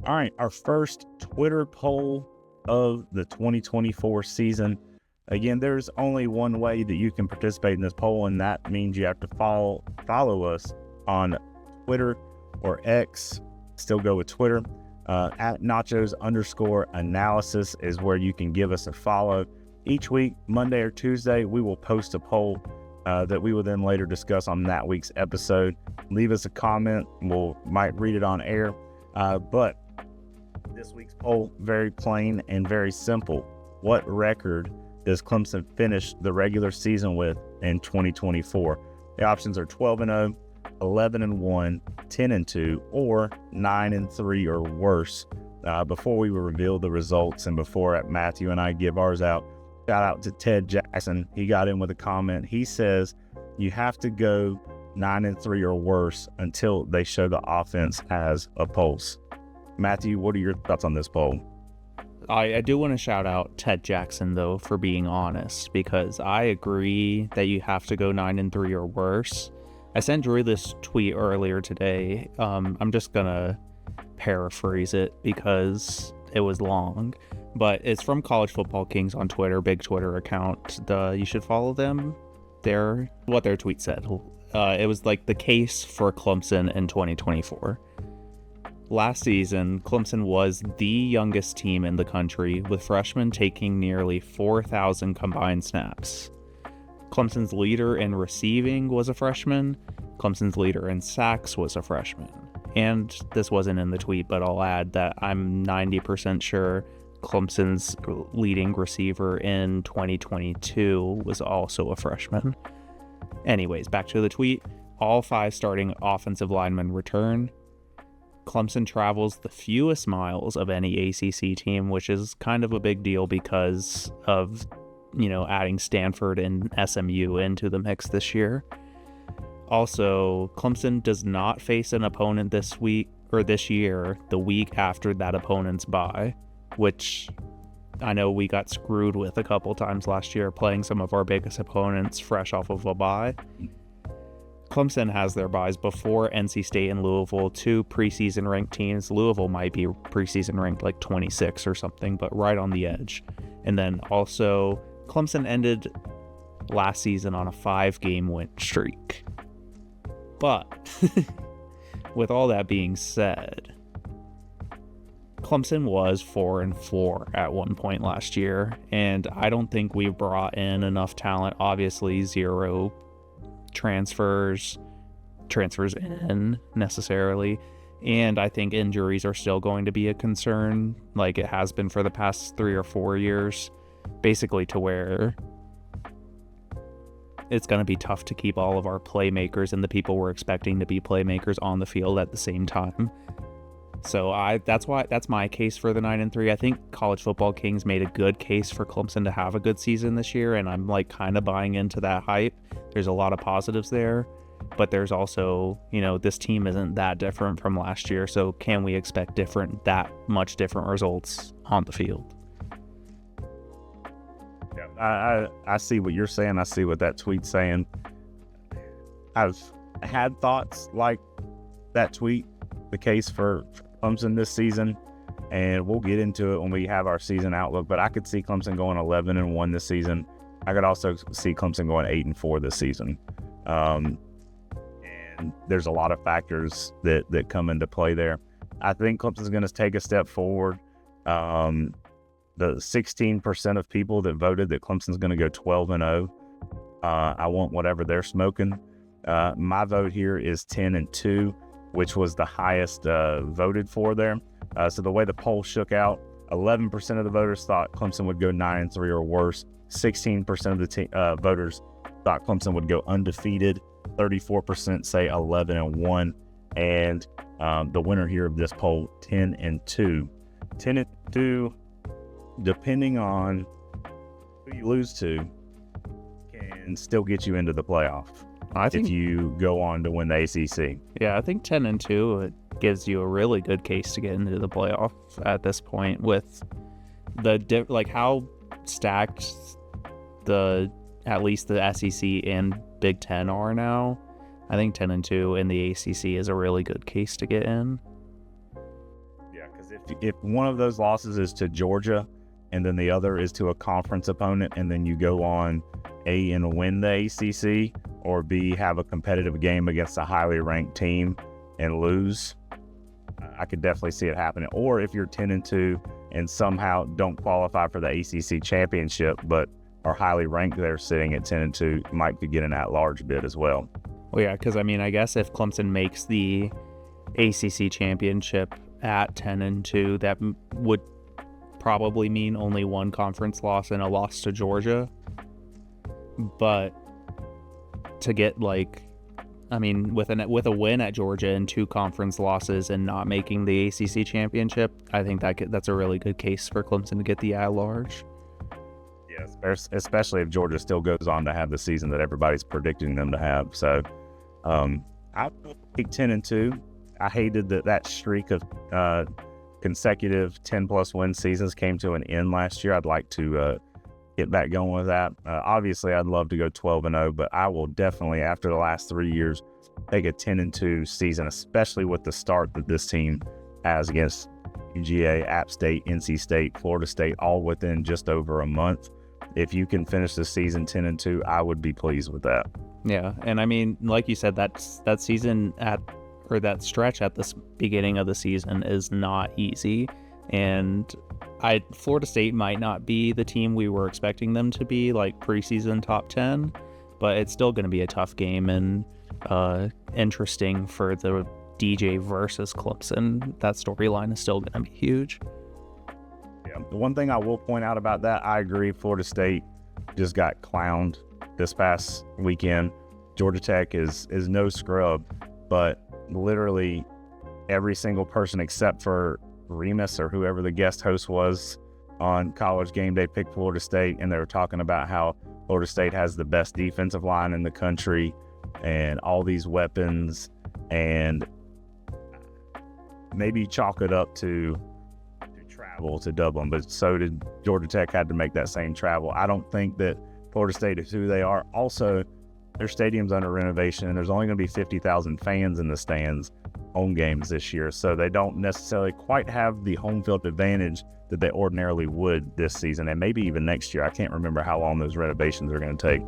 All right, our first Twitter poll of the 2024 season. Again, there's only one way that you can participate in this poll, and that means you have to follow us on Twitter or X. Still go with Twitter. At nachos_analysis is where you can give us a follow. Each week, Monday or Tuesday, we will post a poll that we will then later discuss on that week's episode. Leave us a comment. Might read it on air. But this week's poll, very plain and very simple. What record does Clemson finish the regular season with in 2024? The options are 12-0, 11-1, 10-2, or 9-3 or worse. Before we reveal the results and before Matthew and I give ours out, shout out to Ted Jackson. He got in with a comment. He says you have to go 9-3 or worse until they show the offense has a pulse. Matthew, what are your thoughts on this poll? I do want to shout out Ted Jackson, though, for being honest, because I agree that you have to go 9-3 or worse. I sent Drew this tweet earlier today. I'm just going to paraphrase it because it was long, but it's from College Football Kings on Twitter, big Twitter account. You should follow them. What their tweet said. It was like the case for Clemson in 2024. Last season, Clemson was the youngest team in the country, with freshmen taking nearly 4,000 combined snaps. Clemson's leader in receiving was a freshman. Clemson's leader in sacks was a freshman. And this wasn't in the tweet, but I'll add that I'm 90% sure Clemson's leading receiver in 2022 was also a freshman. Anyways, back to the tweet. All 5 starting offensive linemen return. Clemson travels the fewest miles of any ACC team, which is kind of a big deal because of, adding Stanford and SMU into the mix this year. Also, Clemson does not face an opponent this year, the week after that opponent's bye, which I know we got screwed with a couple times last year, playing some of our biggest opponents fresh off of a bye. Clemson has their byes before NC State and Louisville, 2 preseason ranked teams. Louisville might be preseason ranked like 26 or something, but right on the edge. And then also, Clemson ended last season on a 5-game win streak. But with all that being said, Clemson was 4-4 at one point last year, and I don't think we brought in enough talent. Obviously, 0 transfers in necessarily, and I think injuries are still going to be a concern, like it has been for the past 3 or 4 years, basically to where it's going to be tough to keep all of our playmakers and the people we're expecting to be playmakers on the field at the same time. So that's my case for the 9-3. I think College Football Kings made a good case for Clemson to have a good season this year, and I'm like kind of buying into that hype. There's a lot of positives there, but there's also, this team isn't that different from last year, so can we expect that much different results on the field? Yeah, I see what you're saying. I see what that tweet's saying. I've had thoughts like that tweet, the case for Clemson this season, and we'll get into it when we have our season outlook, but I could see Clemson going 11-1 this season. I could also see Clemson going 8-4 this season. And there's a lot of factors that come into play there. I think Clemson's going to take a step forward. The 16% of people that voted that Clemson's going to go 12-0, I want whatever they're smoking. My vote here is 10-2, which was the highest voted for there. So the way the poll shook out, 11% of the voters thought Clemson would go 9-3 or worse. 16% of the voters thought Clemson would go undefeated. 34% say 11-1. And the winner here of this poll, 10-2. 10-2, depending on who you lose to, can still get you into the playoff. If you go on to win the ACC. Yeah, I think 10-2 it gives you a really good case to get into the playoff at this point with how stacked at least the SEC and Big Ten are now. I think 10-2 in the ACC is a really good case to get in. Yeah, because Because if one of those losses is to Georgia and then the other is to a conference opponent, and then you go on A, and win the ACC, or B, have a competitive game against a highly ranked team and lose, I could definitely see it happening. Or if you're 10-2 and somehow don't qualify for the ACC championship, but are highly ranked there sitting at 10-2, might be getting that large bid as well. Well, yeah, because I mean, I guess if Clemson makes the ACC championship at 10-2, that would probably mean only one conference loss and a loss to Georgia. But to get with a win at Georgia and 2 conference losses and not making the ACC championship, I think that's a really good case for Clemson to get the at-large. Yes, especially if Georgia still goes on to have the season that everybody's predicting them to have. So I would take 10-2. I hated that streak of consecutive 10-plus win seasons came to an end last year. I'd like to get back going with that. Obviously, I'd love to go 12-0, but I will definitely, after the last 3 years, take a 10-2 season, especially with the start that this team has against UGA, App State, NC State, Florida State, all within just over a month. If you can finish the season 10-2, I would be pleased with that. Yeah, and I mean, like you said, that season that stretch at the beginning of the season is not easy, and Florida State might not be the team we were expecting them to be, like preseason top 10, but it's still going to be a tough game and interesting for the DJ versus Clemson. That storyline is still going to be huge. Yeah, the one thing I will point out about that, I agree, Florida State just got clowned this past weekend. Georgia Tech is no scrub, but literally every single person except for Remus or whoever the guest host was on College Game Day picked Florida State, and they were talking about how Florida State has the best defensive line in the country and all these weapons, and maybe chalk it up to travel to Dublin, but so did Georgia Tech, had to make that same travel. I don't think that Florida State is who they are. Also, their stadium's under renovation, and there's only going to be 50,000 fans in the stands home games this year, so they don't necessarily quite have the home field advantage that they ordinarily would this season, and maybe even next year. I can't remember how long those renovations are going to take.